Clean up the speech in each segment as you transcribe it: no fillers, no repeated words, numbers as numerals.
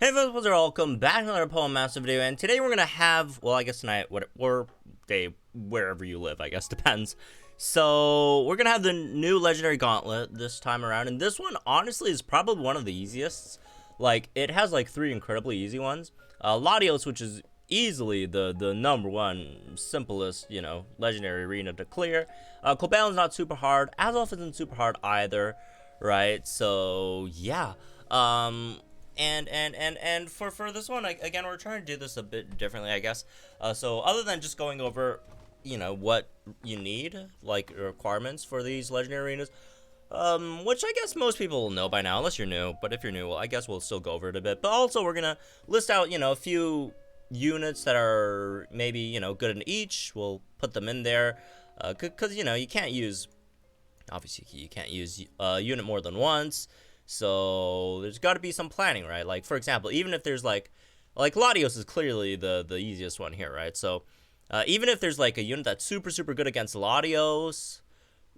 Hey folks, welcome back to another Poem Master video, and today we're gonna have, well, I guess tonight, or day, wherever you live, I guess, depends. So, we're gonna have the new Legendary Gauntlet this time around, and this one, honestly, is probably one of the easiest. Like, it has, like, 3 incredibly easy ones. Latios, which is easily the number one, simplest, you know, Legendary Arena to clear. Cobalion's not super hard. Azelf isn't super hard either, right? So, yeah. And for this one, again, we're trying to do this a bit differently, I guess. So other than just going over, you know, what you need, like requirements for these legendary arenas, which I guess most people will know by now, unless you're new. But if you're new, well, I guess we'll still go over it a bit. But also, we're gonna list out, you know, a few units that are maybe, you know, good in each. We'll put them in there, cause you know, you can't use, obviously you can't use a unit more than once. So there's got to be some planning, right? Like, for example, even if there's like Latios is clearly the easiest one here, right? So even if there's like a unit that's super good against Latios,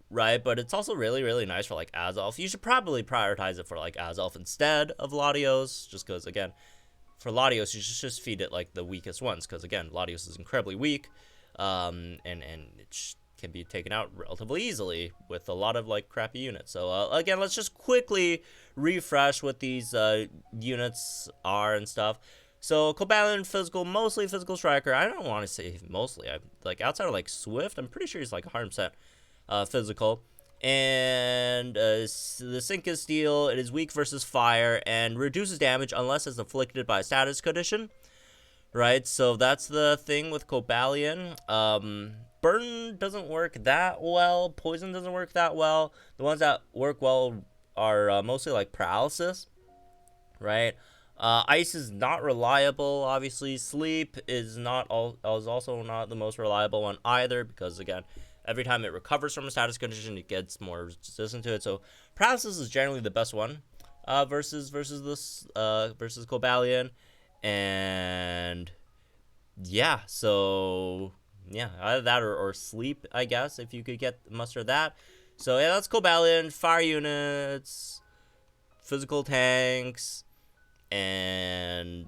right? But it's also really nice for like Azelf. You should probably prioritize it for like Azelf instead of Latios, just because again, for Latios you should just feed it like the weakest ones, because again, Latios is incredibly weak, and it can be taken out relatively easily with a lot of like crappy units. So again, let's just quickly refresh what these units are and stuff. So Cobalion physical, mostly physical striker. I don't want to say mostly. I like outside of like Swift, I'm pretty sure he's like 100% physical. And the Sync is steel. It is weak versus fire and reduces damage unless it's afflicted by a status condition. Right, so that's the thing with Cobalion. Burn doesn't work that well. Poison doesn't work that well. The ones that work well are mostly like paralysis, right? Ice is not reliable. Obviously, sleep is also not the most reliable one either, because again, every time it recovers from a status condition, it gets more resistant to it. So paralysis is generally the best one versus Cobalion, and yeah, so. Yeah, either that or sleep, I guess, if you could muster that. So yeah, that's Cobalion, fire units, physical tanks, and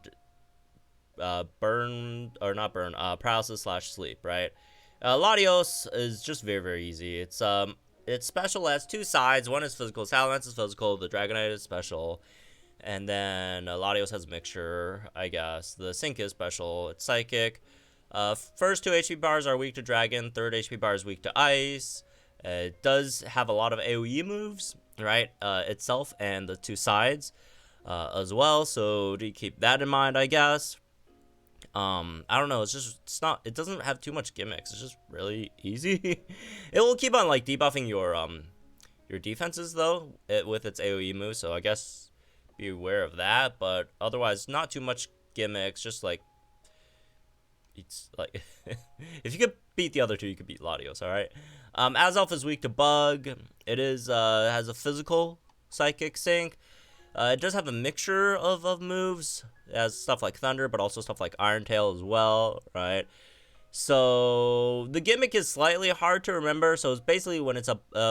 paralysis / sleep, right? Latios is just very easy. It's special has 2 sides. One is physical, Salamence is physical, the Dragonite is special, and then Latios has a mixture, I guess. The Sync is special, it's psychic. First 2 HP bars are weak to Dragon, 3rd HP bar is weak to Ice. It does have a lot of AoE moves, right, itself, and the 2 sides as well, so do keep that in mind, I guess. I don't know, it doesn't have too much gimmicks, it's just really easy. It will keep on, like, debuffing your defenses, though, with its AoE moves, so I guess be aware of that, but otherwise, not too much gimmicks, just, like, it's like if you could beat the other 2, you could beat Latios. All right. Azelf is weak to bug. It is has a physical psychic sync. It does have a mixture of moves. It has stuff like Thunder, but also stuff like Iron Tail as well. Right. So the gimmick is slightly hard to remember. So it's basically when it's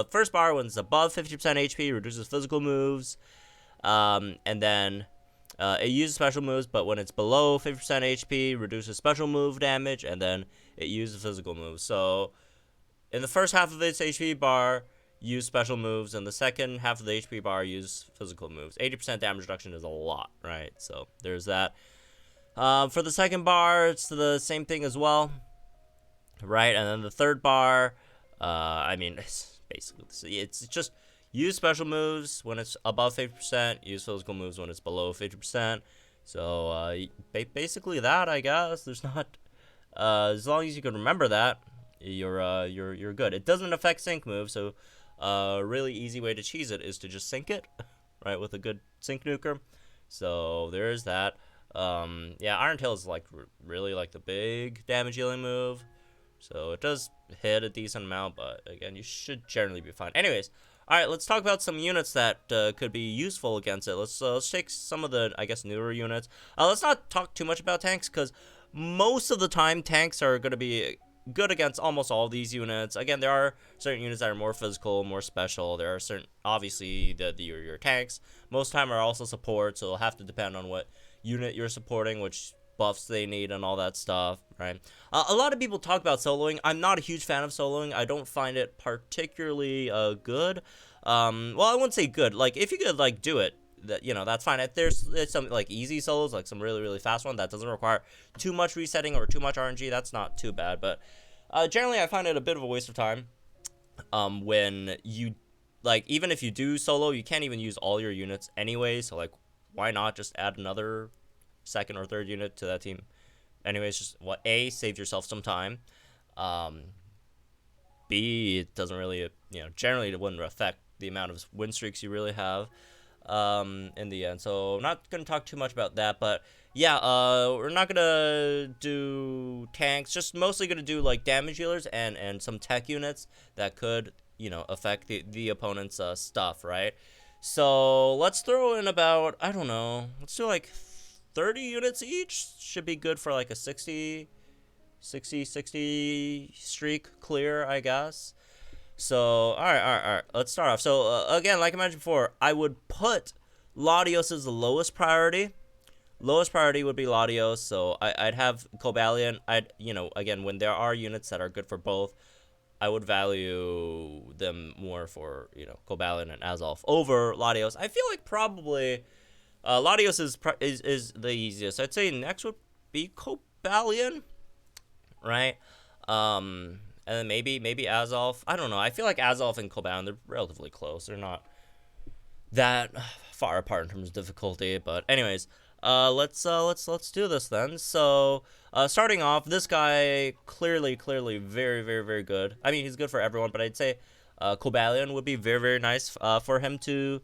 first bar when it's above 50% HP, reduces physical moves, and then. It uses special moves, but when it's below 50% HP, reduces special move damage, and then it uses physical moves. So, in the first half of its HP bar, use special moves, and the second half of the HP bar, use physical moves. 80% damage reduction is a lot, right? So, there's that. For the second bar, it's the same thing as well, right? And then the third bar, I mean, it's basically, it's just... Use special moves when it's above 50%. Use physical moves when it's below 50%. So basically that, I guess. There's not as long as you can remember that, you're good. It doesn't affect sync moves, so a really easy way to cheese it is to just sync it, right, with a good sync nuker. So there's that. Yeah, Iron Tail is like really like the big damage dealing move. So it does hit a decent amount, but again, you should generally be fine. Anyways. Alright, let's talk about some units that could be useful against it. Let's take some of the, I guess, newer units. Let's not talk too much about tanks, because most of the time, tanks are going to be good against almost all these units. Again, there are certain units that are more physical, more special. There are certain, obviously, your tanks. Most of the time are also support, so it'll have to depend on what unit you're supporting, which buffs they need and all that stuff, right? A lot of people talk about soloing. I'm not a huge fan of soloing. I don't find it particularly good. Well, I wouldn't say good. Like, if you could, like, do it, that, you know, that's fine. If there's some, like, easy solos, like some really, really fast one that doesn't require too much resetting or too much RNG, that's not too bad. But generally, I find it a bit of a waste of time when you, like, even if you do solo, you can't even use all your units anyway. So, like, why not just add another second or third unit to that team? Anyways, just save yourself some time. B, it doesn't really, you know, generally it wouldn't affect the amount of win streaks you really have in the end. So I'm not going to talk too much about that, but yeah, we're not going to do tanks, just mostly going to do like damage healers and some tech units that could, you know, affect the opponent's stuff, right? So let's throw in about, I don't know, let's do like 30 units each. Should be good for like a 60 streak clear, I guess. So, alright. Let's start off. So, again, like I mentioned before, I would put Latios as the lowest priority. Lowest priority would be Latios, so I'd have Cobalion. You know, again, when there are units that are good for both, I would value them more for, you know, Cobalion and Azelf over Latios. I feel like probably Latios is the easiest. I'd say next would be Cobalion, right? And then maybe Azelf. I don't know. I feel like Azelf and Cobalion, they're relatively close. They're not that far apart in terms of difficulty. But anyways, let's do this then. So starting off, this guy clearly very, very, very good. I mean, he's good for everyone, but I'd say Cobalion would be very, very nice for him to,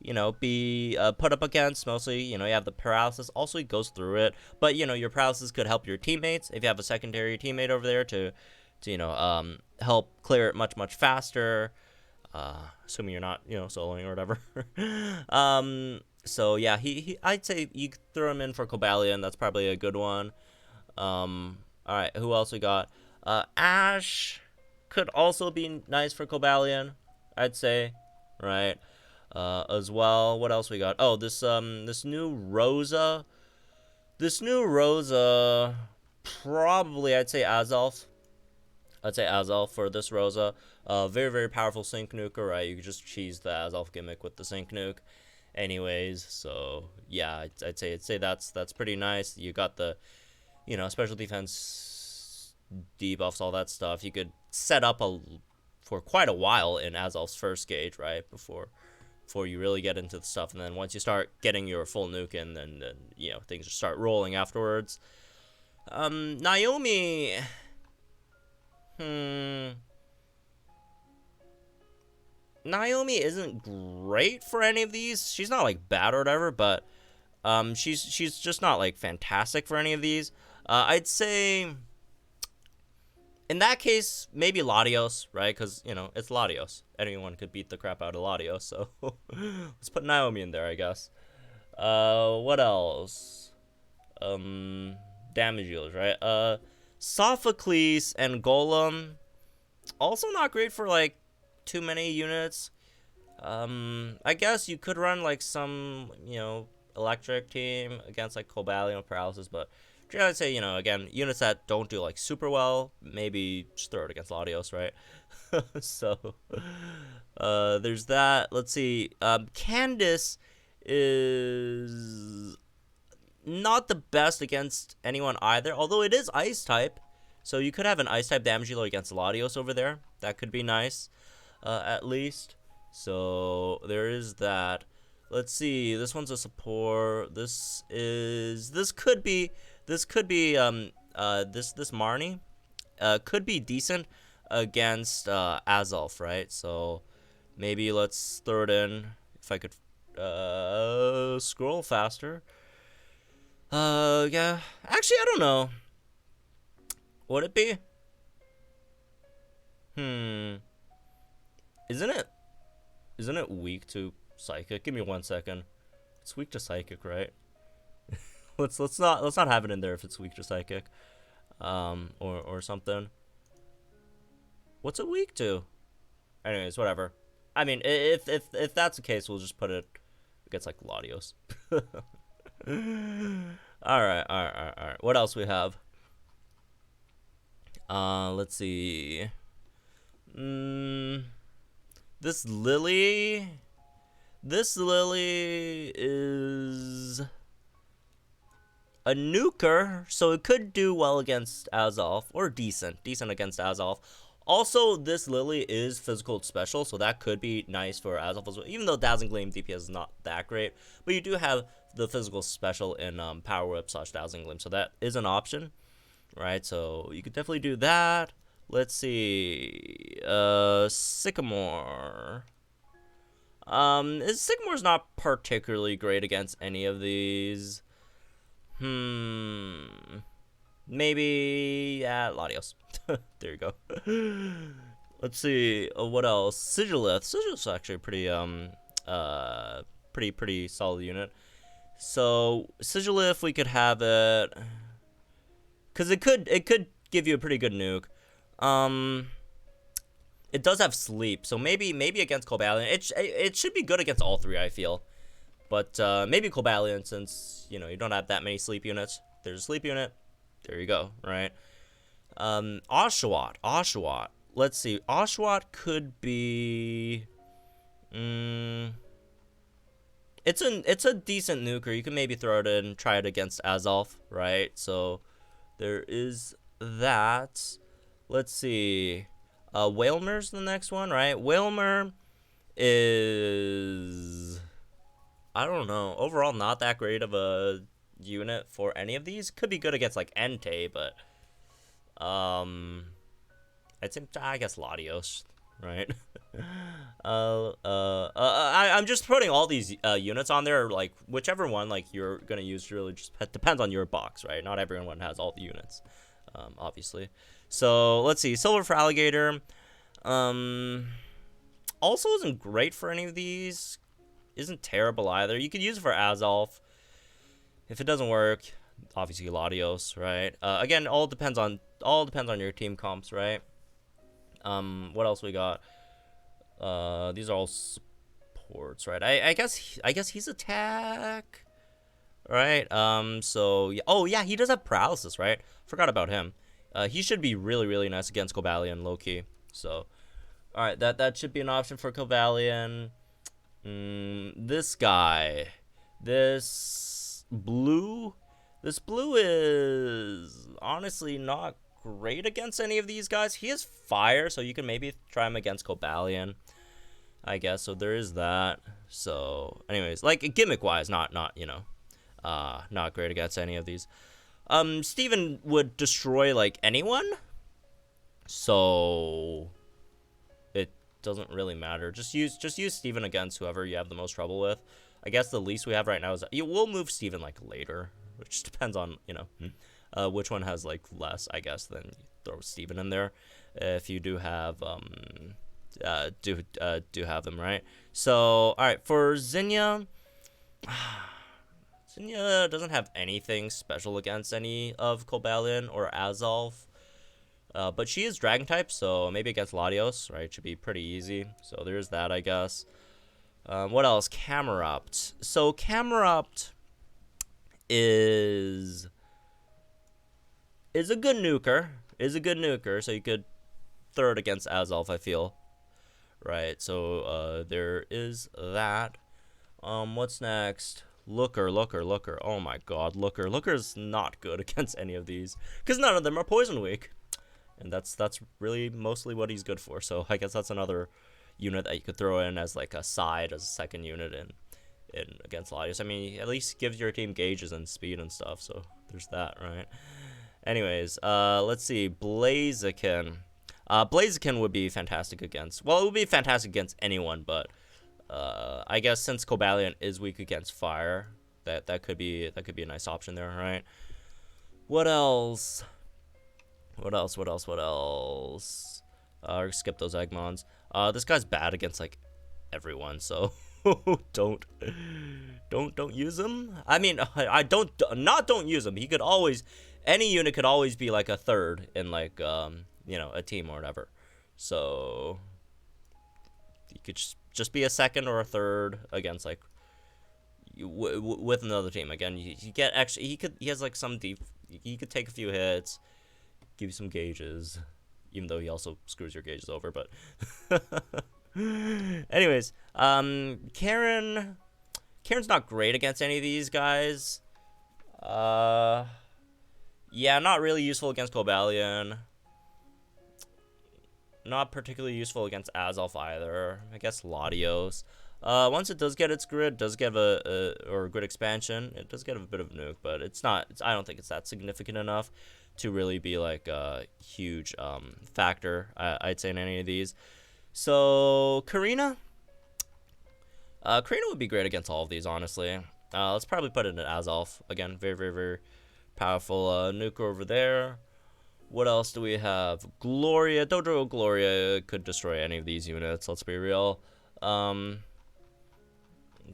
you know, be put up against. Mostly, you know, you have the paralysis. Also, he goes through it, but you know, your paralysis could help your teammates if you have a secondary teammate over there to you know, help clear it much faster. Assuming you're not, you know, soloing or whatever. So yeah, I'd say you throw him in for Cobalion. That's probably a good one. All right, who else we got? Ash could also be nice for Cobalion, I'd say, right? As well. What else we got? Oh, this new Rosa. Probably I'd say Azelf. For this Rosa. Very, very powerful Sync Nuker, right? You could just cheese the Azelf gimmick with the Sync Nuke. Anyways, so yeah, I'd say that's pretty nice. You got the, you know, special defense debuffs, all that stuff. You could set up for quite a while in Azelf's first gauge, right? Before you really get into the stuff, and then once you start getting your full nuke in, then you know, things just start rolling afterwards. Naomi. Naomi isn't great for any of these. She's not like bad or whatever, but she's just not like fantastic for any of these. I'd say in that case maybe Latios, right? Because you know, it's Latios. Anyone could beat the crap out of Latios, so let's put Naomi in there, I guess. What else? Damage dealers, right? Sophocles and Golem, also not great for like too many units. I guess you could run like some, you know, electric team against like Cobalion paralysis, but I'd say, you know, again, units that don't do like super well, maybe just throw it against Latios, right? So there's that. Let's see. Candace is not the best against anyone either, although it is ice type, so you could have an ice type damage dealer against Latios over there. That could be nice, at least. So there is that. Let's see, this one's a support. This could be Marnie could be decent against Azelf, right? So maybe let's throw it in. If I could scroll faster. Yeah. Actually, I don't know. Would it be? Isn't it weak to Psychic? Give me 1 second. It's weak to Psychic, right? let's not have it in there if it's weak to Psychic. Or something. What's it weak to? Anyways, whatever. I mean, if that's the case, we'll just put it against like Latios. Alright. What else we have? Let's see. This Lily is a nuker, so it could do well against Azelf, or decent against Azelf. Also, this Lily is physical special, so that could be nice for Azelf as well, even though Dazzling Gleam DPS is not that great. But you do have the physical special in Power Whip / Dazzling Gleam, so that is an option, right? So you could definitely do that. Let's see, Sycamore. Sycamore's not particularly great against any of these. Maybe, yeah, Latios. There you go. Let's see, what else? Sigilith. Sigilith's actually a pretty solid unit. So, Sigilith, we could have it, because it could give you a pretty good nuke. It does have sleep, so maybe against Cobalion. It should be good against all three, I feel. But maybe Cobalion, since you don't have that many sleep units. There's a sleep unit. There you go, right? Oshawott. Let's see. Oshawott could be. It's a decent nuker. You can maybe throw it in and try it against Azelf, right? So there is that. Let's see. Whalmer's the next one, right? Whalmer is, I don't know, overall not that great of a unit for any of these. Could be good against like Entei, but I guess Latios, right? I'm just putting all these units on there, like whichever one like you're gonna use really just depends on your box, right? Not everyone has all the units, obviously. So let's see, Silver for Alligator. Also isn't great for any of these. Isn't terrible either. You could use it for Azelf. If it doesn't work, obviously Latios, right? Again, all depends on your team comps, right? What else we got? These are all supports, right? I guess he's attack, right? So yeah. Oh yeah, he does have paralysis, right? Forgot about him. He should be really nice against Cobalion, low-key. So, all right, that should be an option for Cobalion. This guy, this blue is honestly not great against any of these guys. He is fire, so you can maybe try him against Cobalion, I guess. So there is that. So, anyways, like gimmick-wise, not great against any of these. Steven would destroy, like, anyone, so it doesn't really matter. Just use Steven against whoever you have the most trouble with. I guess the least we have right now is, we'll move Steven, like, later, which depends on, which one has, like, less, I guess, then you throw Steven in there, if you do have, do have them, right? So, alright, for Zinnia, Zinnia doesn't have anything special against any of Cobalion or Azelf. But she is Dragon type, so maybe against Latios, right? Should be pretty easy. So there's that, I guess. What else? Camerupt. So Camerupt is a good nuker. So you could throw it against Azelf, I feel. Right, so there is that. What's next? Looker. Oh my god, Looker. Looker's not good against any of these, because none of them are poison weak. And that's really mostly what he's good for. So I guess that's another unit that you could throw in as like a side, as a second unit in against Latios. I mean, at least gives your team gauges and speed and stuff, so there's that, right? Anyways, let's see, Blaziken. Blaziken would be fantastic against, well, it would be fantastic against anyone, but I guess since Cobalion is weak against fire, that could be a nice option there, right? What else? Skip those Eggmons. This guy's bad against like everyone, so don't use him. I mean, don't use him. He could always, any unit could always be like a third in like a team or whatever. So you could just be a second or a third against like with another team. Again, you get extra. He has like some deep. He could take a few hits, give you some gauges, even though he also screws your gauges over. But anyways, Karen's not great against any of these guys. Yeah, not really useful against Cobalion. Not particularly useful against Azelf either. I guess Latios. Once it does get its grid, does get a grid expansion, it does get a bit of a nuke, but it's not. I don't think it's that significant enough to really be like a huge factor. I'd say in any of these. So Karina would be great against all of these, honestly. Let's probably put it in Azelf again. Very, very, very powerful nuker over there. What else do we have? Gloria. Dojo Gloria could destroy any of these units. Let's be real.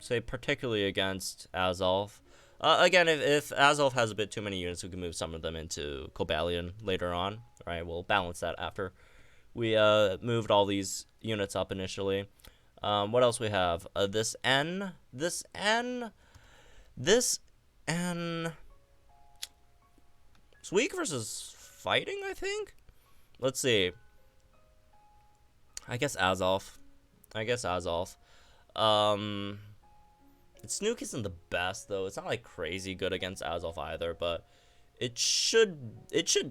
Say particularly against Azelf. Again, if Azelf has a bit too many units, we can move some of them into Cobalion later on. Right, we'll balance that after we moved all these units up initially. What else we have? This N. It's weak versus fighting, I think. Let's see. I guess Azelf. Its nuke isn't the best though. It's not like crazy good against Azelf either, but it should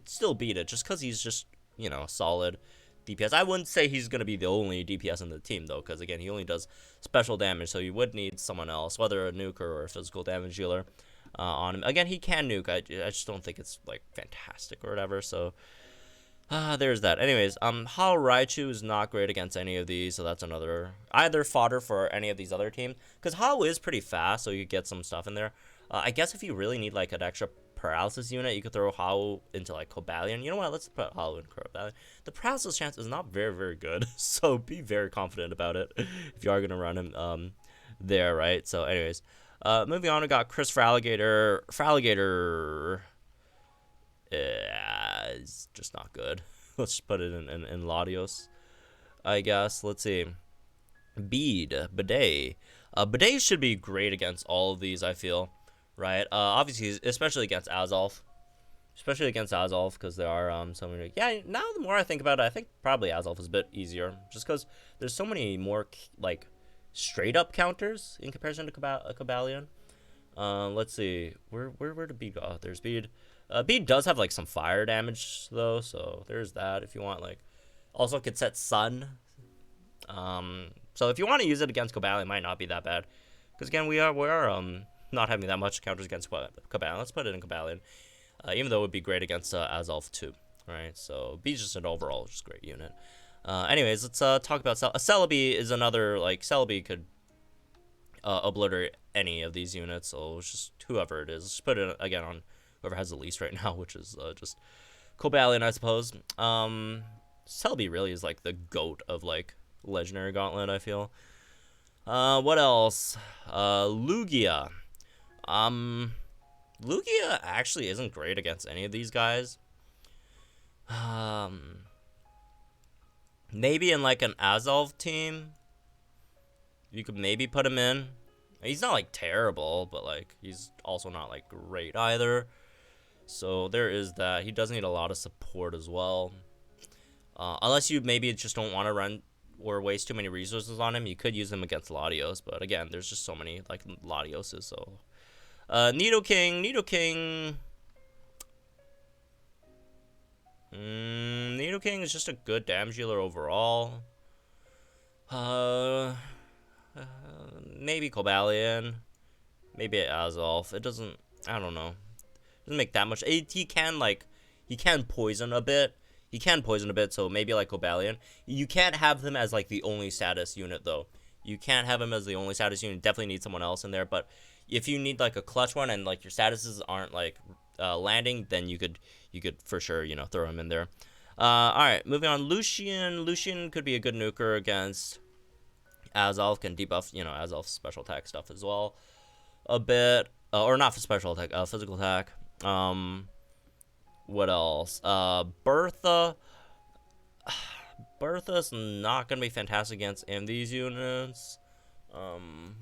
still beat it just because he's just, you know, solid DPS. I wouldn't say he's gonna be the only DPS in the team though, because again, he only does special damage, so you would need someone else, whether a nuker or a physical damage dealer, on him. Again, he can nuke. I just don't think it's like fantastic or whatever. So there's that. Anyways, Hao Raichu is not great against any of these, so that's another either fodder for any of these other teams. Because Hao is pretty fast, so you get some stuff in there. I guess if you really need like an extra paralysis unit, you could throw Hao into like Cobalion. You know what? Let's put Hao in Cobalion. The paralysis chance is not very, very good, so be very confident about it if you are gonna run him there, right? So, anyways, moving on, we got Chris Fraligator. Fraligator. It's just not good. Let's just put it in Latios, I guess. Let's see. Bidet. Bidet should be great against all of these, I feel. Right? Obviously, especially against Azelf. Because there are so many. Yeah, now the more I think about it, I think probably Azelf is a bit easier. Just because there's so many more, like, straight-up counters in comparison to Cobalion. Let's see. Where did Bede go? Oh, there's Bede. Bede does have like some fire damage though, so there's that if you want. Like, also could set Sun. So if you want to use it against Cobalion, it might not be that bad, because again we are not having that much counters against Cobalion. Let's put it in Cobalion, even though it would be great against Azelf too. Right, so Bede's just an overall just great unit. Anyways, let's talk about Celebi. Is another, like, Celebi could obliterate any of these units, so it's just whoever it is. Let's put it again on whoever has the least right now, which is just Cobalion, I suppose. Celebi really is like the GOAT of like Legendary Gauntlet, I feel. What else? Lugia. Lugia actually isn't great against any of these guys. Maybe in like an Azelf team, you could maybe put him in. He's not like terrible, but like he's also not like great either. So there is that. He does need a lot of support as well. Unless you maybe just don't want to run or waste too many resources on him, you could use him against Latios. But again, there's just so many like Latioses. So Nidoking. Nidoking is just a good damage dealer overall. Maybe Cobalion, maybe Azelf. It doesn't. I don't know. It doesn't make that much. He can poison a bit. So maybe like Cobalion. You can't have him as like the only status unit though. You definitely need someone else in there. But if you need like a clutch one and like your statuses aren't like landing, then you could for sure, you know, throw him in there. All right, moving on. Lucian could be a good nuker against Azelf. Can debuff, you know, Azelf's special attack stuff as well a bit, or not for special attack, physical attack. What else? Bertha's not gonna be fantastic against any of these units.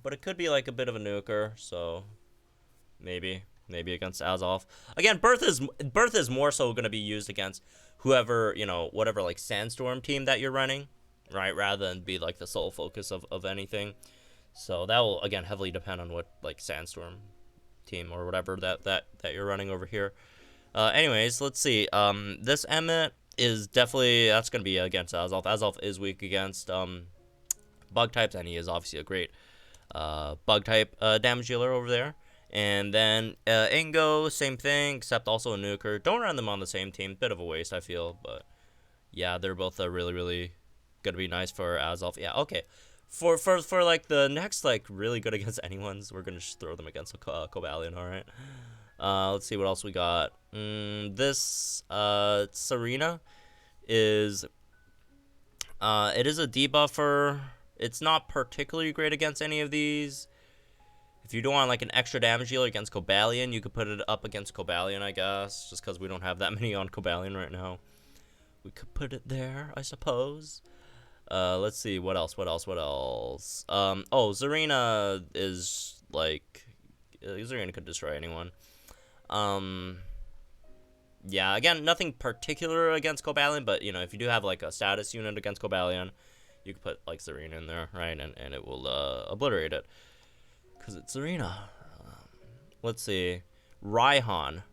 But it could be like a bit of a nuker, so maybe against Azelf. Again, Birth is more so going to be used against whoever, you know, whatever like Sandstorm team that you're running, right? Rather than be like the sole focus of anything. So that will again heavily depend on what like Sandstorm team or whatever that you're running over here. Anyways, let's see. This Emmet is definitely, that's going to be against Azelf. Azelf is weak against bug types, and he is obviously a great bug type damage dealer over there. And then Ingo, same thing, except also a nuker. Don't run them on the same team. Bit of a waste, I feel. But yeah, they're both really, really going to be nice for Azelf. Yeah, okay. For like the next like really good against anyone's, we're going to just throw them against Cobalion, all right? Let's see what else we got. This Serena is it is a debuffer. It's not particularly great against any of these. If you don't want like an extra damage dealer against Cobalion, you could put it up against Cobalion, I guess, just because we don't have that many on Cobalion right now. We could put it there, I suppose. Let's see, what else? Oh, Zarina is like, Zarina could destroy anyone. Yeah, again, nothing particular against Cobalion, but, you know, if you do have, like, a status unit against Cobalion, you could put, like, Zarina in there, right, and it will, obliterate it, because it's Zarina. Let's see, Raihan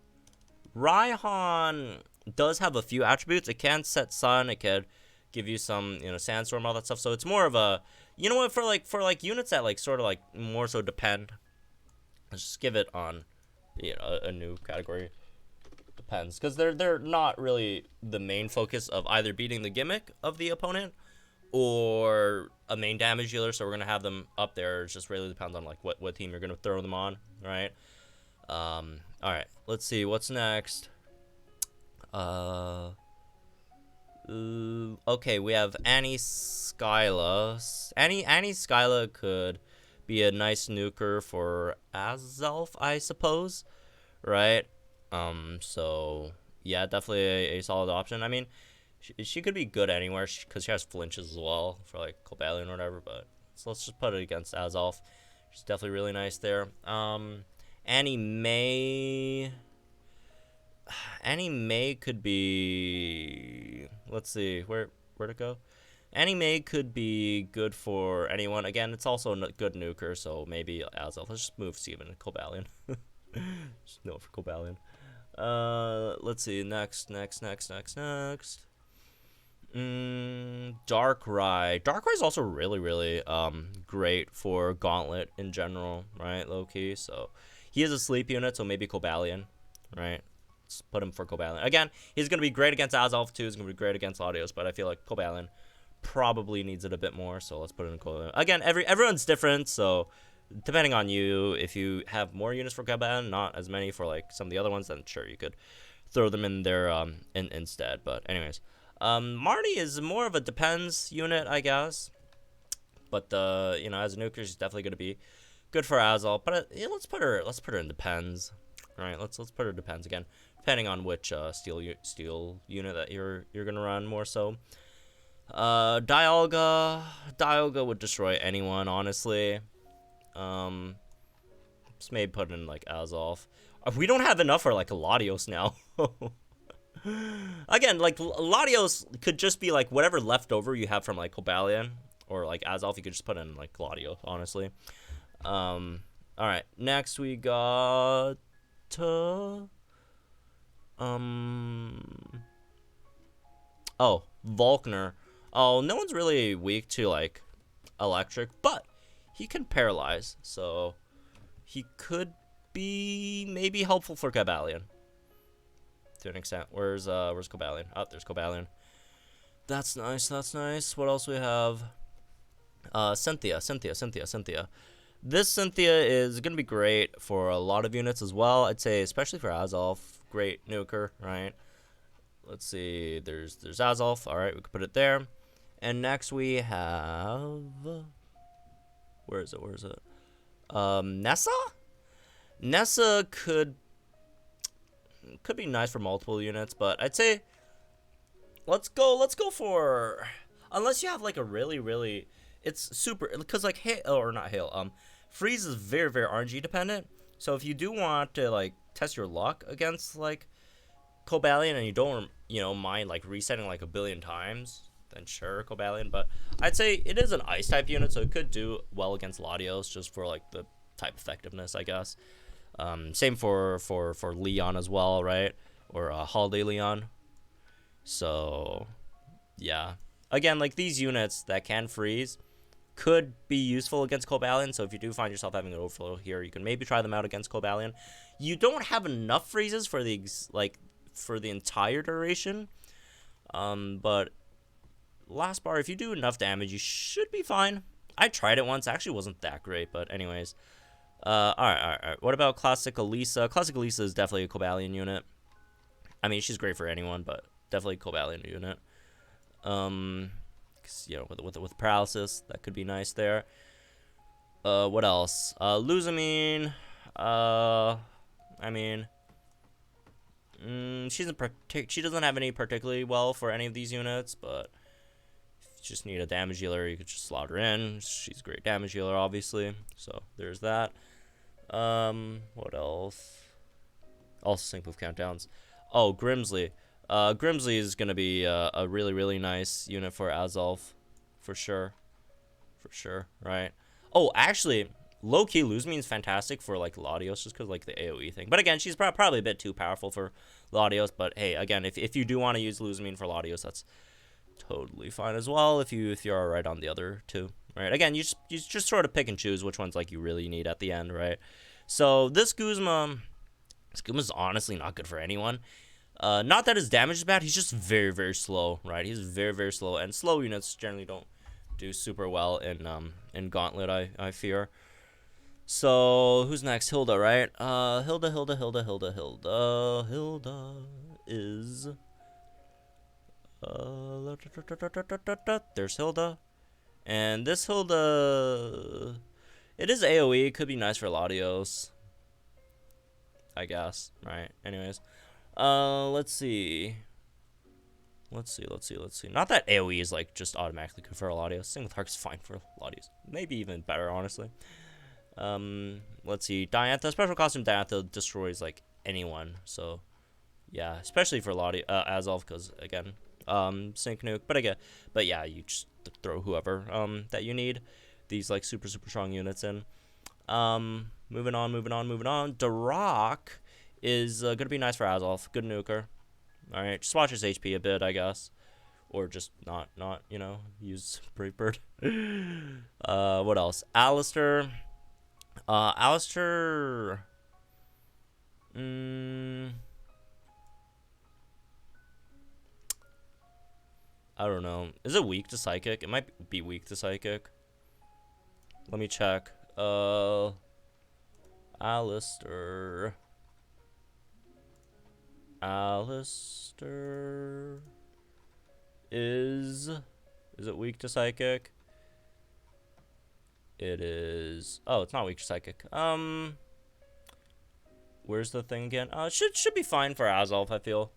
does have a few attributes. It can set sun, it could give you some, you know, sandstorm, all that stuff, so it's more of a, you know what, for units that, like, sort of, like, more so depend, let's just give it on, you know, a new category. Depends, because they're not really the main focus of either beating the gimmick of the opponent or a main damage dealer, so we're gonna have them up there. It just really depends on like what team you're gonna throw them on, right? All right, let's see what's next. Okay, we have Annie Skyla. Annie Skyla could be a nice nuker for Azelf, I suppose, right? So yeah, definitely a solid option. I mean, she could be good anywhere because she has flinches as well for like Cobalion or whatever. But so let's just put it against Azelf. She's definitely really nice there. Annie May could be. Let's see where'd it go. Annie May could be good for anyone. Again, it's also a good nuker, so maybe Azelf. Let's just move Steven to Cobalion. Just no for Cobalion. Let's see, next. Darkrai. Darkrai is also really, great for Gauntlet in general, right, low-key, so he is a sleep unit, so maybe Cobalion, right, let's put him for Cobalion. Again, he's going to be great against Azelf too, he's going to be great against Latios, but I feel like Cobalion probably needs it a bit more, so let's put it in Cobalion. Again, everyone's different, so depending on you, if you have more units for Cobalion, not as many for like some of the other ones, then sure, you could throw them in there instead. But anyways, Marty is more of a depends unit, I guess. But you know, as a nuker, she's definitely going to be good for Azelf. But yeah, let's put her in depends. All right, let's put her depends again, depending on which steel unit that you're gonna run more so. Dialga would destroy anyone, honestly. Just maybe put in like Azelf. We don't have enough for like a Latios now. Again, like Latios could just be like whatever leftover you have from like Cobalion or like Azelf. You could just put in like Latios, honestly. All right, next we got oh, Volkner. Oh, no one's really weak to like electric, but he can paralyze, so he could be maybe helpful for Cobalion to an extent. Where's Cobalion? Oh, there's Cobalion. That's nice. What else we have? Cynthia. This Cynthia is gonna be great for a lot of units as well. I'd say especially for Azelf. Great nuker, right? Let's see. There's Azelf. All right, we can put it there. And next we have. Where is it? Nessa? Nessa could be nice for multiple units, but I'd say let's go for, unless you have like a really it's super, because like hail, or not hail, freeze is very, very RNG dependent. So if you do want to like test your luck against like Cobalion and you don't, you know, mind like resetting like a billion times, then sure, Cobalion. But I'd say it is an ice type unit, so it could do well against Latios just for like the type effectiveness, I guess. Same for Leon as well, right? Or Holiday Leon. So yeah, again, like these units that can freeze could be useful against Cobalion. So if you do find yourself having an overflow here, you can maybe try them out against Cobalion. You don't have enough freezes for the for the entire duration, but last bar, if you do enough damage, you should be fine. I tried it once, actually wasn't that great, but anyways. Alright. What about Classic Elisa? Classic Elisa is definitely a Cobalion unit. I mean, she's great for anyone, but definitely a Cobalion unit. You know, with paralysis, that could be nice there. What else? Lusamine. I mean, she doesn't have any particularly well for any of these units, but if you just need a damage healer, you could just slot her in. She's a great damage healer, obviously. So there's that. What else? Also sync with countdowns. Oh, Grimsley. Grimsley is gonna be a really, really nice unit for Azelf, for sure. For sure, right? Oh, actually, low-key Lusamine's fantastic for like Latios, just because like the AoE thing. But again, she's probably a bit too powerful for Latios. But hey, again, if you do want to use Lusamine for Latios, that's totally fine as well. If you're alright on the other two, right? Again, you just sort of pick and choose which ones like you really need at the end, right? So this Guzma's honestly not good for anyone. Not that his damage is bad, he's just very, very slow, right? He's very, very slow, and slow units generally don't do super well in Gauntlet, I fear. So who's next? Hilda, right? Hilda is there's Hilda. And this Hilda, it is AoE, it could be nice for Latios, I guess, right? Anyways, let's see. Not that AoE is like just automatically good for Latios. Single target's fine for Latios. Maybe even better, honestly. Let's see. Diantha, special costume Diantha destroys like anyone. So yeah, especially for Azelf, because again, sync nuke. But yeah, you just throw whoever that you need. These like super strong units in. Moving on. Darok is gonna be nice for Azelf. Good nuker. All right, just watch his HP a bit, I guess, or just not you know, use Brave Bird. What else? Alistair. Alistair. I don't know. Is it weak to Psychic? It might be weak to Psychic. Let me check. Alistair. Is it weak to Psychic? It is. Oh, it's not weak to Psychic. Where's the thing again? Should be fine for Azelf, I feel.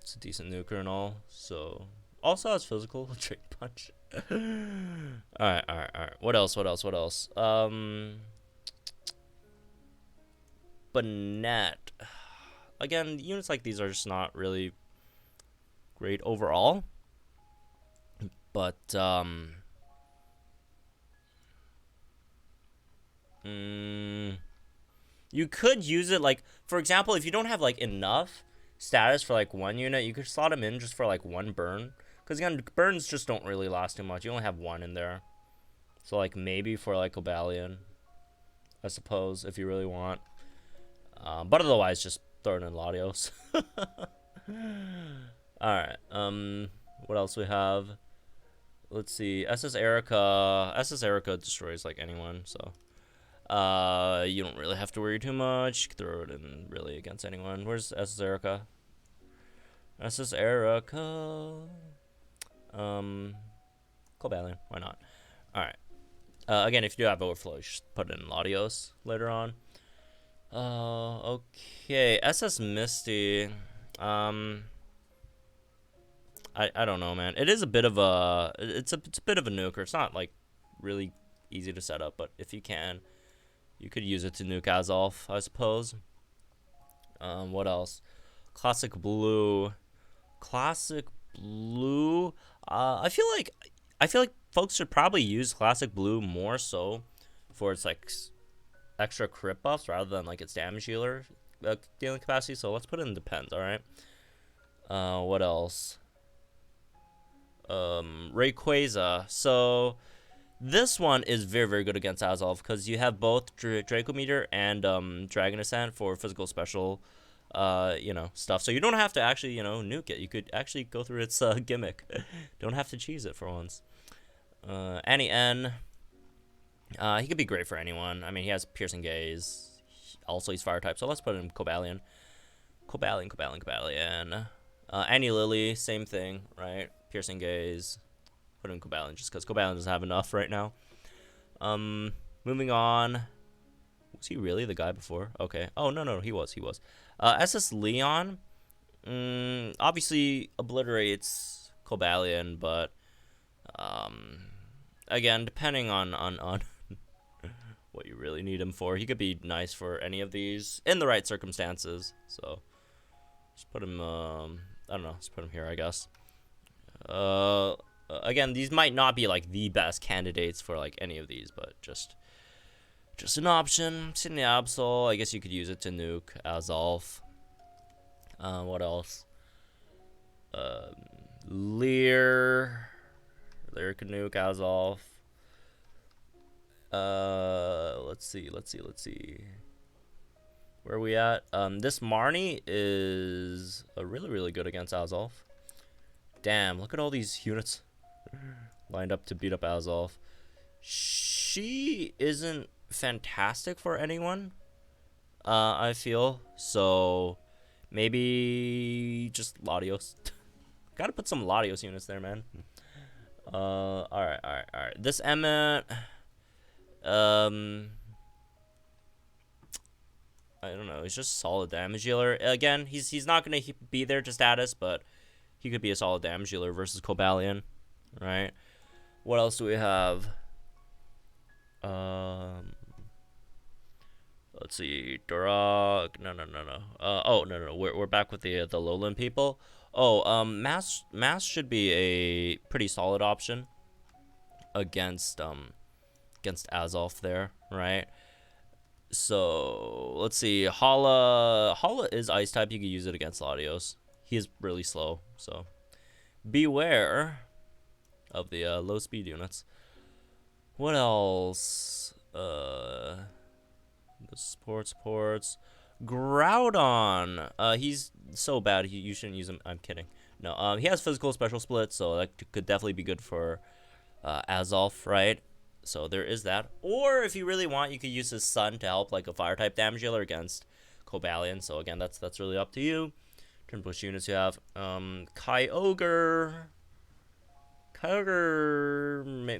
It's a decent nuker and all. So also has physical Drain Punch. Alright. What else? Banette. Again, units like these are just not really great overall. But you could use it like, for example, if you don't have like enough status for like one unit, you could slot them in just for like one burn. Because again, burns just don't really last too much. You only have one in there. So like maybe for like Cobalion, I suppose, if you really want. But otherwise, just throw it in Latios. Alright, what else we have? Let's see, SS Erica destroys like anyone, so you don't really have to worry too much. You can throw it in really against anyone. Where's SS Erica? SS Erica. Cobalion, why not? Alright. Again, if you do have overflow, you just put it in Latios later on. Okay, SS Misty. I don't know, man. It is a bit of a it's a bit of a nuker. It's not like really easy to set up, but if you can, you could use it to nuke Azelf, I suppose. What else? Classic blue. Classic blue. I feel like folks should probably use classic blue more so for its like extra crit buffs rather than like its damage dealer dealing capacity. So let's put it in depends. All right. What else? Rayquaza. So this one is very, very good against Azelf because you have both Draco Meteor and Dragon Ascent for physical special, stuff. So you don't have to actually, nuke it. You could actually go through its gimmick. Don't have to cheese it for once. Annie N. He could be great for anyone. I mean, he has Piercing Gaze. Also, he's Fire type. So let's put him in Cobalion. Cobalion. Annie Lily, same thing, right? Piercing Gaze. Put in Cobalion just because Cobalion doesn't have enough right now. Moving on. Was he really the guy before? Okay. Oh, no, he was. SS Leon. Obviously obliterates Cobalion, but again, depending on what you really need him for, he could be nice for any of these in the right circumstances. So just put him. I don't know. Let's put him here, I guess. Again, these might not be like the best candidates for like any of these, but just an option. Sydney Absol, I guess you could use it to nuke Azelf. What else? Leer could nuke Azelf. Let's see. Where are we at? This Marnie is really, really good against Azelf. Damn, look at all these units lined up to beat up Azelf. She isn't fantastic for anyone, I feel. So maybe just Latios. Gotta put some Latios units there, man. Alright. This Emmet, I don't know. He's just solid damage dealer. Again, he's not gonna be there to status, but he could be a solid damage dealer versus Cobalion, right? What else do we have? Let's see. Durak. No. No. We're back with the lowland people. Oh, Mass should be a pretty solid option against Azelf there, right? So let's see. Hala is ice type. You can use it against Latios. He is really slow, so beware of the low speed units. What else? The sports. Groudon. He's so bad. You shouldn't use him. I'm kidding. No. He has physical special split, so that could definitely be good for Azelf, right? So there is that. Or if you really want, you could use his Sun to help like a fire type damage dealer against Cobalion. So again, that's really up to you. Turn push units you have. Kyogre,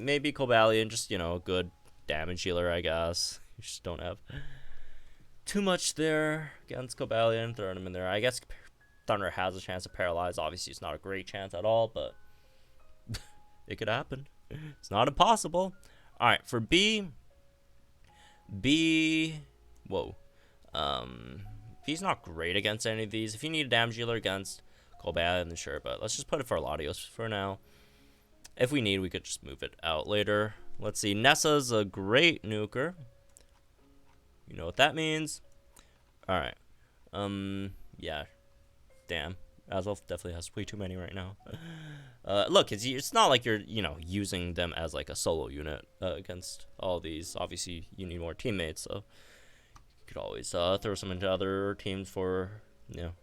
maybe Cobalion, just a good damage dealer, I guess. You just don't have too much there against Cobalion. Throwing him in there, I guess. Thunder has a chance to paralyze. Obviously, it's not a great chance at all, but it could happen. It's not impossible. All right, for B. Whoa. He's not great against any of these. If you need a damage dealer against Cobalion, then sure, but let's just put it for Latios for now. If we need, we could just move it out later. Let's see. Nessa's a great nuker. You know what that means. All right. Yeah. Damn. Azelf definitely has way too many right now. Look, it's not like you're, using them as like a solo unit against all these. Obviously, you need more teammates, so you could always throw some into other teams for,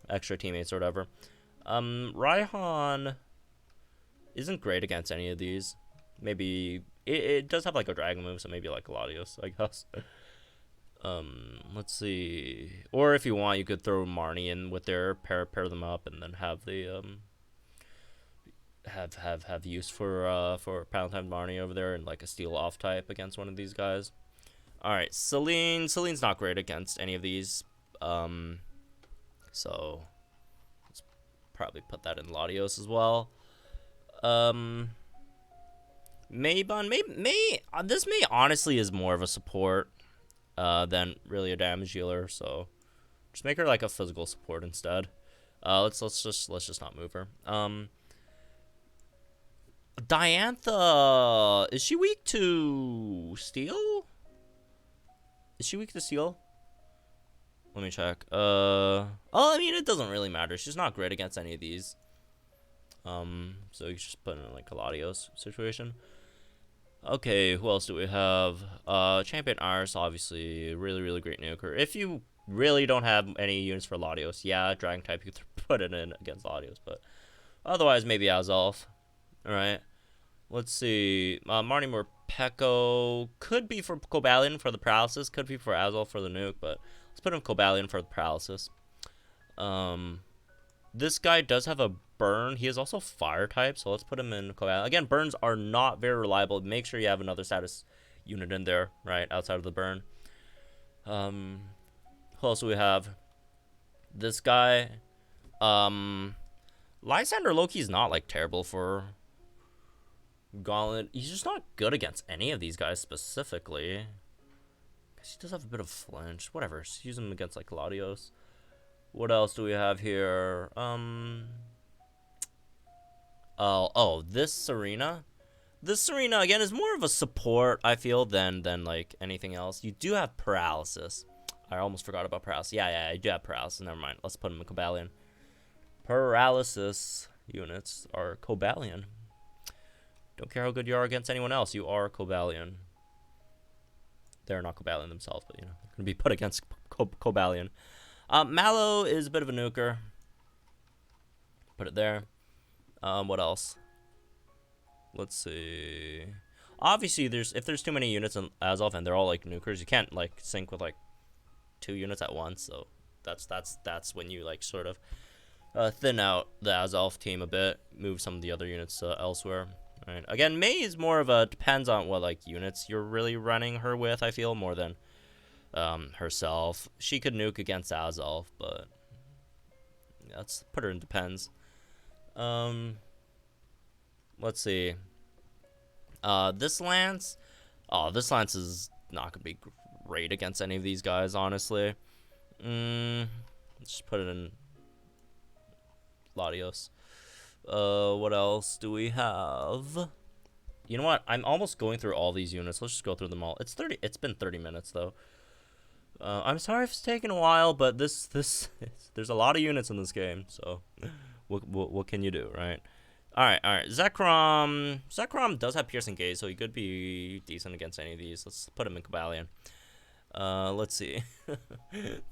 extra teammates or whatever. Raihan isn't great against any of these. Maybe it does have like a dragon move, so maybe like Latios, I guess. Let's see. Or if you want, you could throw Marnie in with their pair them up, and then have the have use for Palantine Marnie over there and like a steel off type against one of these guys. All right, Celine's not great against any of these. So let's probably put that in Latios as well. This May honestly is more of a support than really a damage dealer, so just make her like a physical support instead. Let's just not move her. Diantha, is she weak to steel? Is she weak to steel? Let me check. Oh, I mean, it doesn't really matter. She's not great against any of these. So you just put in like a Latios situation. Okay, who else do we have? Champion Ars, obviously, really great nuker. If you really don't have any units for Latios, yeah, Dragon type, you could put it in against Latios, but otherwise, maybe Azelf. Alright. Let's see. Marnie Morpeko could be for Cobalion for the paralysis, could be for Azelf for the nuke, but let's put him Cobalion for the paralysis. This guy does have a burn. He is also fire type, so let's put him in Cobalion. Again, burns are not very reliable. Make sure you have another status unit in there, right, outside of the burn. Who else do we have? This guy. Lysander Loki's not like terrible for Gauntlet. He's just not good against any of these guys specifically. He does have a bit of flinch. Whatever. Just use him against like Latios. What else do we have here? Oh, this Serena. This Serena again is more of a support, I feel, than like anything else. You do have paralysis. I almost forgot about paralysis. Yeah, I do have paralysis. Never mind. Let's put him in Cobalion. Paralysis units are Cobalion. Don't care how good you are against anyone else. You are Cobalion. They're not Cobalion themselves, but you know, they're gonna be put against Cobalion. Mallow is a bit of a nuker. Put it there. What else? Let's see. Obviously, if there's too many units in Azelf and they're all like nukers, you can't like sync with like 2 units at once. So that's when you like sort of thin out the Azelf team a bit, move some of the other units elsewhere. All right. Again, May is more of a depends on what like units you're really running her with. I feel more than herself. She could nuke against Azelf, but let's put her in depends. Let's see. This Lance. Oh, this Lance is not gonna be great against any of these guys, honestly. Let's just put it in Latios. What else do we have? You know what? I'm almost going through all these units. Let's just go through them all. It's been 30 minutes though. I'm sorry if it's taken a while, but there's a lot of units in this game, so what can you do, right? All right. Zekrom does have piercing gaze, so he could be decent against any of these. Let's put him in Cobalion. Let's see.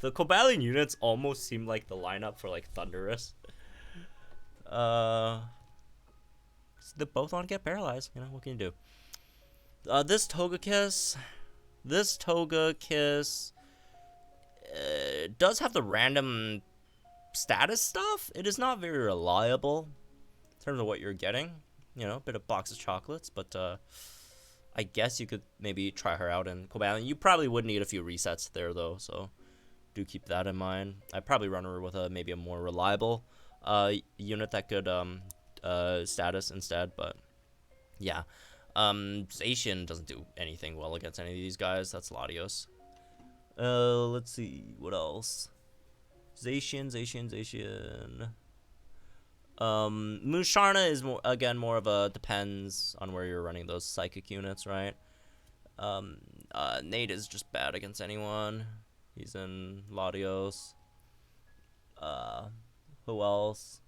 The Cobalion units almost seem like the lineup for like Thunderous. They both want to get paralyzed. You know, what can you do? This Togekiss does have the random status stuff. It is not very reliable in terms of what you're getting. You know, a bit of box of chocolates, but I guess you could maybe try her out in Cobalion. You probably would need a few resets there though, so do keep that in mind. I'd probably run her with maybe a more reliable unit that could status instead, but yeah. Zacian doesn't do anything well against any of these guys. That's Latios. Let's see what else. Zacian. Musharna is more of a depends on where you're running those psychic units, right? Nate is just bad against anyone. He's in Latios. Who else?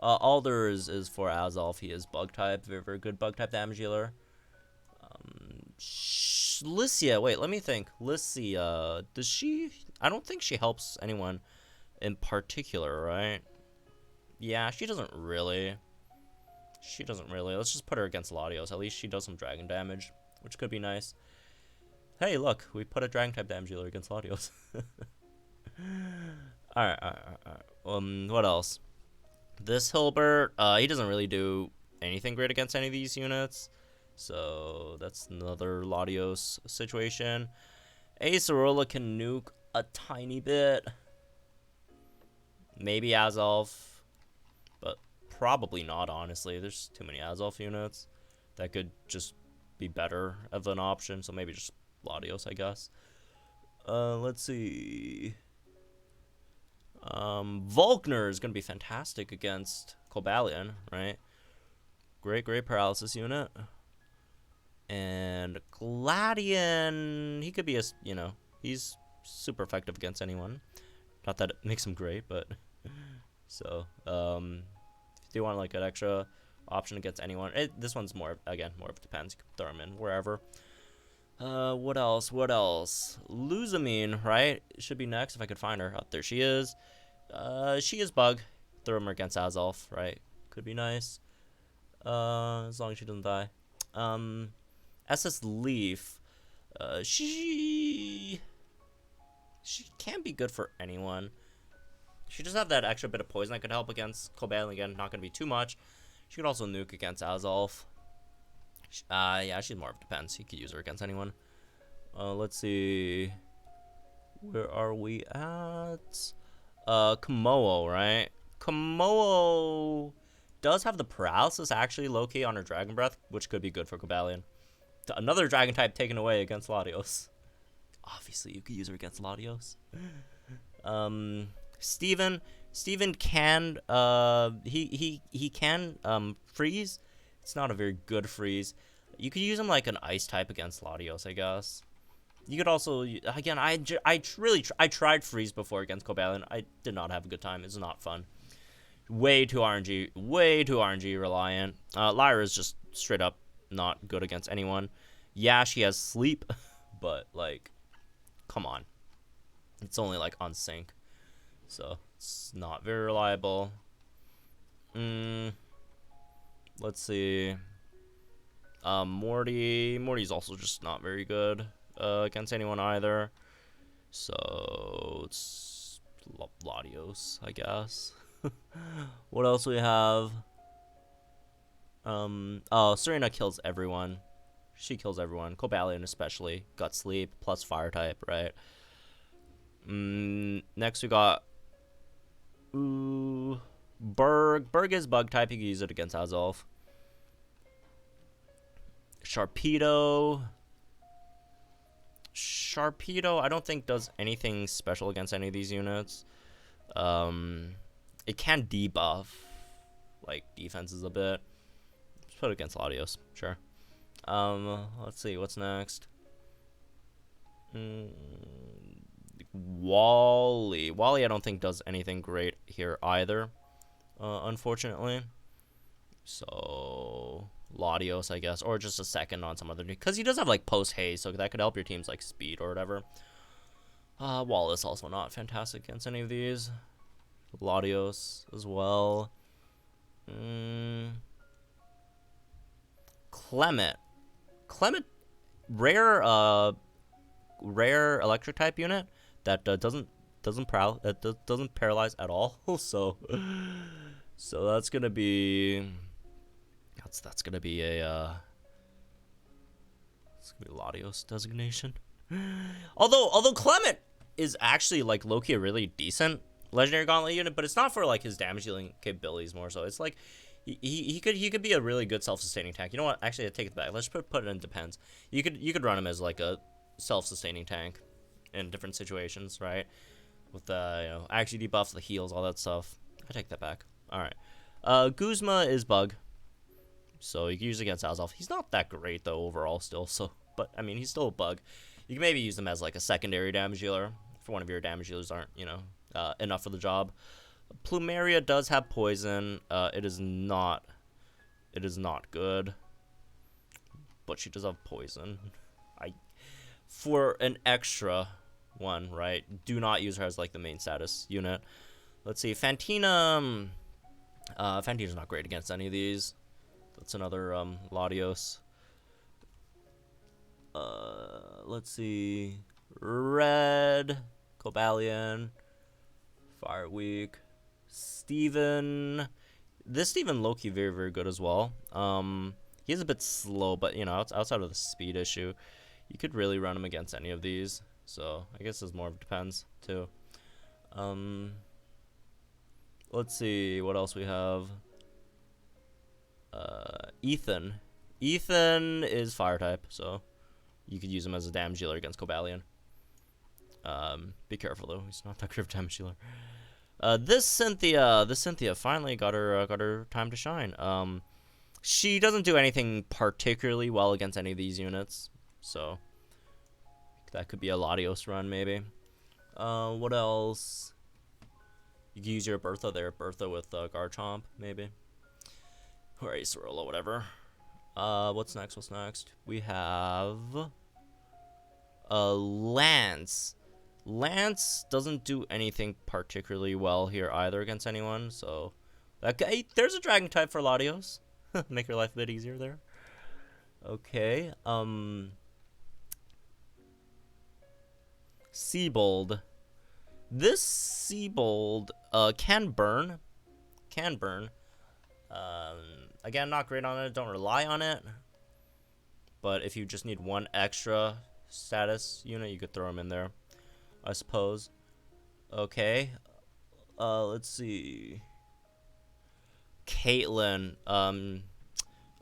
Alder is for Azelf. He is bug type, very good bug type damage dealer. Lycia, wait, let me think. Lycia, does she? I don't think she helps anyone in particular, right? Yeah, she doesn't really. Let's just put her against Latios. At least she does some dragon damage, which could be nice. Hey, look, we put a dragon type damage dealer against Latios. Alright. What else? This Hilbert, he doesn't really do anything great against any of these units. So that's another Latios situation. Acerola can nuke a tiny bit. Maybe Azelf, but Probably not, honestly. There's too many Azelf units that could just be better of an option, so maybe just Latios, I guess. Let's see. Volkner is going to be fantastic against Cobalion, right? Great paralysis unit. And Gladion, he could be a, you know, he's super effective against anyone. Not that it makes him great, but so if you want like an extra option against anyone, this one's more, again, more of it depends. You can throw him in wherever. What else? Lucian, right? Should be next if I could find her. Oh, there she is. She is bug. Throw him against Azelf, right? Could be nice. As long as she doesn't die. SS Leaf. She can be good for anyone. She does have that extra bit of poison that could help against Cobalion. Again, not going to be too much. She could also nuke against Azelf. Yeah, she's more of a depends. You could use her against anyone. Let's see. Where are we at? Komodo, right? Komodo does have the paralysis actually low-key on her Dragon Breath, which could be good for Cobalion. Another Dragon type taken away against Latios. Obviously, you could use her against Latios. Steven can he can freeze. It's not a very good freeze. You could use him like an ice type against Latios, I guess. You could also, again, I tried freeze before against Cobalion. I did not have a good time. It's not fun. Way too RNG reliant. Lyra is just straight up not good against anyone. Yeah, she has sleep, but like, come on. It's only like on sync, so it's not very reliable. Let's see. Morty's also just not very good against anyone either. So it's Latios, I guess. What else we have? Oh, Serena kills everyone. She kills everyone. Cobalion especially. Got sleep plus fire type, right? Next we got Berg. Berg is bug type. You can use it against Azelf. Sharpedo, I don't think does anything special against any of these units. It can debuff like defenses a bit. Let's put it against Latios, sure. Let's see what's next. Wally, I don't think does anything great here either, unfortunately. So Latios, I guess, or just a second on some other, because he does have like post haste, so that could help your team's like speed or whatever. Wallace also not fantastic against any of these. Latios as well. Clement, rare electric type unit that doesn't paralyze at all. So that's gonna be that's gonna be a Latios designation. Although Clement is actually like low-key a really decent Legendary Gauntlet unit, but it's not for like his damage dealing capabilities more so. It's like he could be a really good self-sustaining tank. You know what? Actually, I take it back. Let's put it in depends. You could run him as like a self-sustaining tank in different situations, right? With the actually debuff the heals, all that stuff. I take that back. All right. Guzma is bug, so you can use it against Azelf. He's not that great though overall still. So, but I mean he's still a bug. You can maybe use him as like a secondary damage dealer if one of your damage dealers aren't enough for the job. Plumeria does have poison. It is not good, but she does have poison. For an extra one, right? Do not use her as like the main status unit. Let's see, Fantina. Fantina's not great against any of these. That's another Latios. Let's see, Red, Cobalion, Fire Weak, Steven. This Steven low-key very, very good as well. He's a bit slow, but outside of the speed issue, you could really run him against any of these. So I guess it's more of depends too. Let's see what else we have. Ethan. Ethan is fire type, so you could use him as a damage dealer against Cobalion. Be careful though; he's not that great of damage dealer. This Cynthia finally got her time to shine. She doesn't do anything particularly well against any of these units, so that could be a Latios run maybe. What else? You can use your Bertha there, Bertha with Garchomp maybe, or Acerola or whatever. What's next? What's next? We have Lance. Lance doesn't do anything particularly well here either against anyone, so okay, there's a dragon type for Latios. Make your life a bit easier there. Okay, Seabold. This Seabold can burn. Again, not great on it. Don't rely on it. But if you just need one extra status unit, you could throw him in there, I suppose. Okay. Let's see. Caitlyn.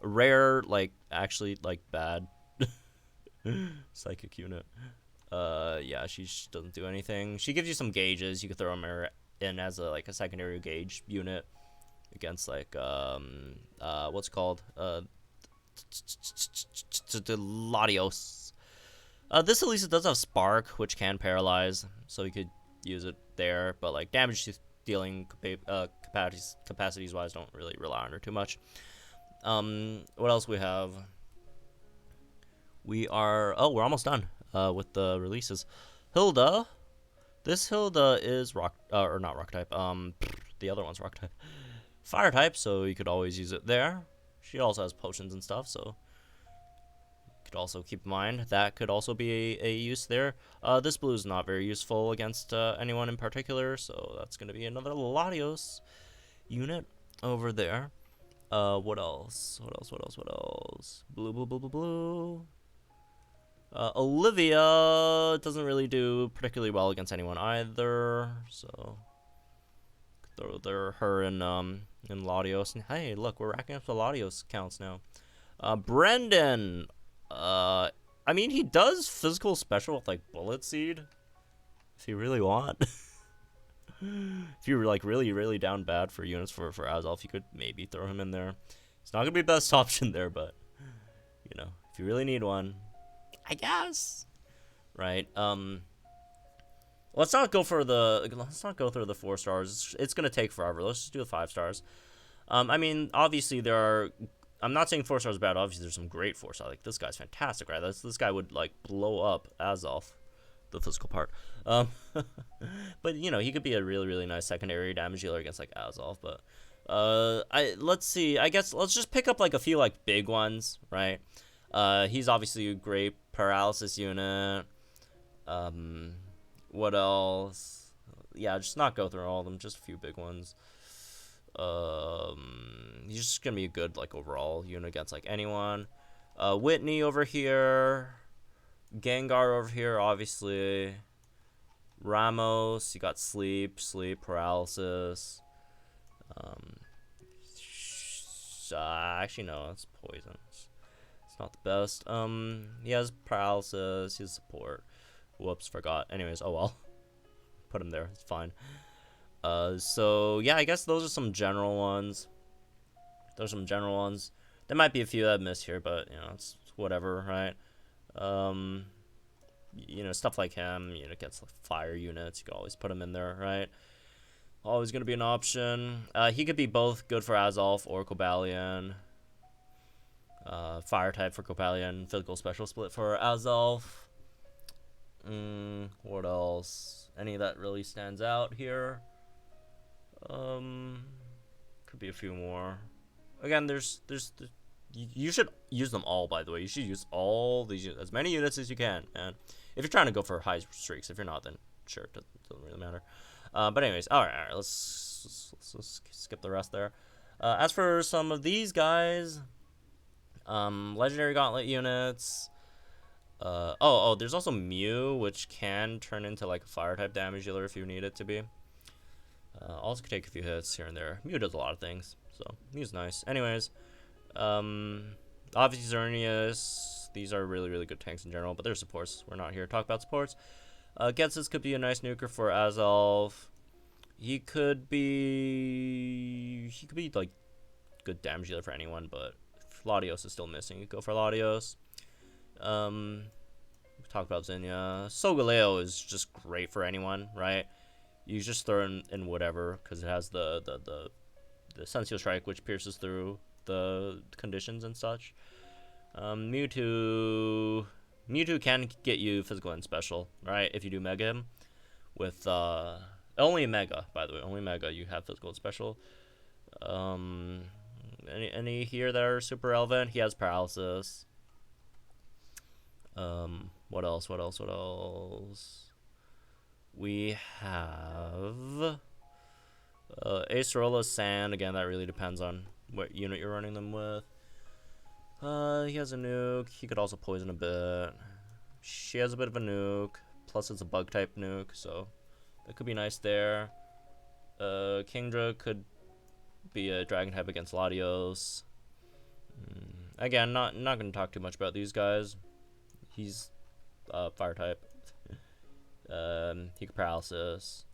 Rare, like, actually, like, bad. Psychic unit. Yeah, she doesn't do anything. She gives you some gauges. You could throw her in as a secondary gauge unit against what's it called? The Latios. This at least does have Spark, which can paralyze, so you could use it there. But like damage dealing capacities wise, don't really rely on her too much. What else we have? We're almost done with the releases. Hilda. This Hilda is rock, or not rock type. The other one's rock type. Fire type, so you could always use it there. She also has potions and stuff, so you could also keep in mind that could also be a use there. This blue is not very useful against anyone in particular, so that's going to be another Latios unit over there. What else? What else? Blue. Olivia doesn't really do particularly well against anyone either, so throw her in Latios. And hey, look, we're racking up the Latios counts now. Brendan, I mean, he does physical special with like Bullet Seed, if you really want. If you're like really down bad for units for Azelf, you could maybe throw him in there. It's not gonna be the best option there, but you know, if you really need one, I guess. Right. Let's not go through the 4 stars. It's gonna take forever. Let's just do the 5 stars. I mean, obviously there are. I'm not saying 4 stars is bad. Obviously, there's some great 4 stars. Like this guy's fantastic, right? This guy would like blow up Azelf, the physical part. But you know, he could be a really nice secondary damage dealer against like Azelf. But let's see. I guess let's just pick up like a few like big ones, right? He's obviously a great paralysis unit. What else? Yeah, just not go through all of them. Just a few big ones. He's just gonna be a good like overall unit against like anyone. Whitney over here. Gengar over here, obviously. Ramos, you got sleep, paralysis. Actually no, it's poison. It's not the best. He has paralysis, he has support. Whoops, forgot. Anyways, oh well. Put him there, it's fine. So yeah, I guess those are some general ones. There might be a few that I've missed here, but you know, it's whatever, right? You know, stuff like him, you know, gets like fire units, you can always put him in there, right? Always gonna be an option. He could be both good for Azelf or Cobalion. Fire type for Cobalion, physical special split for Azelf. What else? Any that really stands out here? Could be a few more. Again, you should use them all, by the way. You should use all these, as many units as you can, man. If you're trying to go for high streaks. If you're not, then sure, it doesn't really matter. But anyways, all right, let's skip the rest there. As for some of these guys, Legendary Gauntlet units. There's also Mew, which can turn into like a fire type damage dealer if you need it to be. Also could take a few hits here and there. Mew does a lot of things, so Mew's nice. Anyways, Obviously Xerneas, these are really good tanks in general, but they're supports. We're not here to talk about supports. Getsus could be a nice nuker for Azelf. He could be like good damage dealer for anyone, but Latios is still missing. You go for Latios. We talked about Zinnia. Solgaleo is just great for anyone, right? You just throw in whatever because it has the Sensio Strike, which pierces through the conditions and such. Mewtwo can get you physical and special, right? If you do Mega him with only Mega, by the way, only Mega you have physical and special. Any here that are super relevant? He has paralysis. What else? We have Acerola Sand. Again, that really depends on what unit you're running them with. He has a nuke. He could also poison a bit. She has a bit of a nuke. Plus, it's a bug type nuke, so that could be nice there. Kingdra could be a dragon type against Latios. Again, not going to talk too much about these guys. He's fire type. He could paralysis,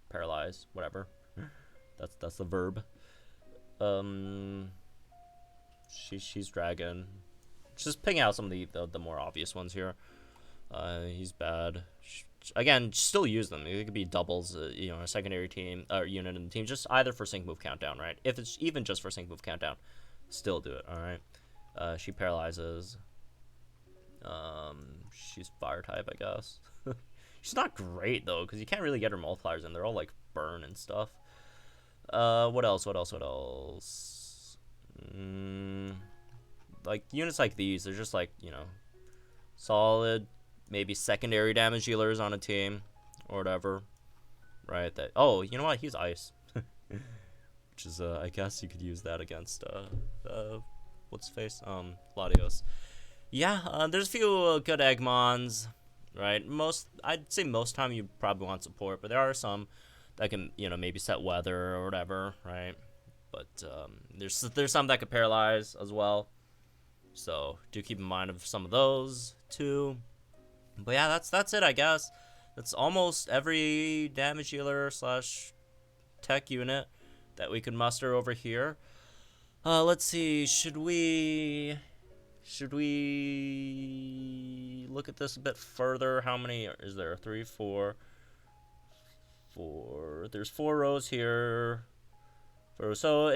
paralyze, whatever. That's the verb. She's dragon. Just picking out some of the more obvious ones here. He's bad. Again, still use them. It could be doubles, you know, a secondary team or unit in the team, just either for sync move countdown, right? If it's even just for sync move countdown, still do it. All right. She paralyzes. She's fire type, I guess. She's not great though, because you can't really get her multipliers in. They're all like burn and stuff. What else? Like units like these, they're just like, you know, solid, maybe secondary damage dealers on a team or whatever, right? That, oh, you know what? He's ice, which is I guess you could use that against what's his face? Latios. Yeah, there's a few good Eggmons, right? I'd say most time you probably want support, but there are some that can, you know, maybe set weather or whatever, right? But there's some that could paralyze as well, so do keep in mind of some of those too. But yeah, that's it, I guess. That's almost every damage dealer / tech unit that we could muster over here. Let's see, should we look at this a bit further? How many is there? 3, 4. There's 4 rows here. So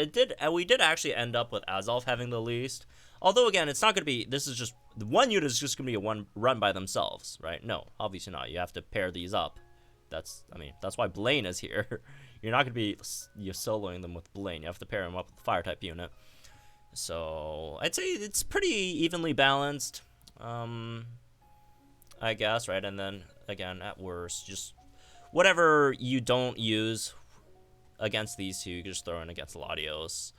we did actually end up with Azelf having the least. Although again, it's not going to be. This is just one unit is just going to be a one run by themselves, right? No, obviously not. You have to pair these up. That's why Blaine is here. You're not going to be soloing them with Blaine. You have to pair them up with the fire type unit. So I'd say it's pretty evenly balanced, I guess, right? And then again, at worst, just whatever you don't use against these two, you can just throw in against Latios.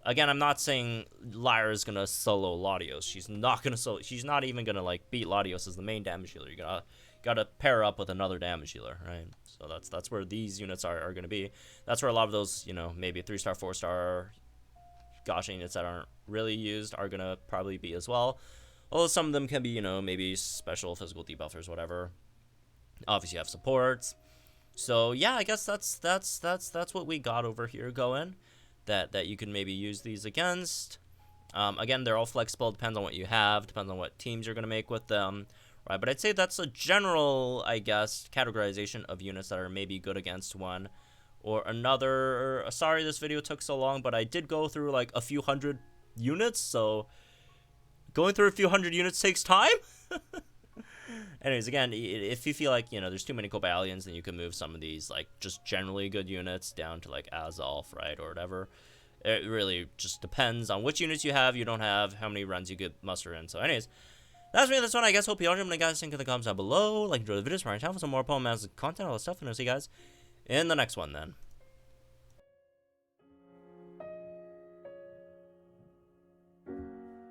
Again, I'm not saying Lyra is gonna solo Latios. She's not gonna solo. She's not even gonna like beat Latios as the main damage dealer. You gotta pair up with another damage dealer, right? So that's where these units are gonna be. That's where a lot of those, you know, maybe 3-star, 4-star Gaussian units that aren't really used are gonna probably be as well. Although some of them can be, you know, maybe special physical debuffers, whatever. Obviously, you have supports. So yeah, I guess that's what we got over here going. That you can maybe use these against. Again, they're all flexible. Depends on what you have. Depends on what teams you're gonna make with them. Right, but I'd say that's a general, I guess, categorization of units that are maybe good against one or another. Sorry this video took so long, but I did go through like a few hundred units, so going through a few hundred units takes time. Anyways, again, if you feel like, you know, there's too many Cobalions, then you can move some of these, like, just generally good units down to, like, Azelf, right, or whatever. It really just depends on which units you have, you don't have, how many runs you could muster in. So, anyways, that's me, this one, I guess. Hope you all enjoyed. Guys, think in the comments down below. Like, enjoy the videos, for some more Pokemon content, all that stuff, and I'll see you guys in the next one, then.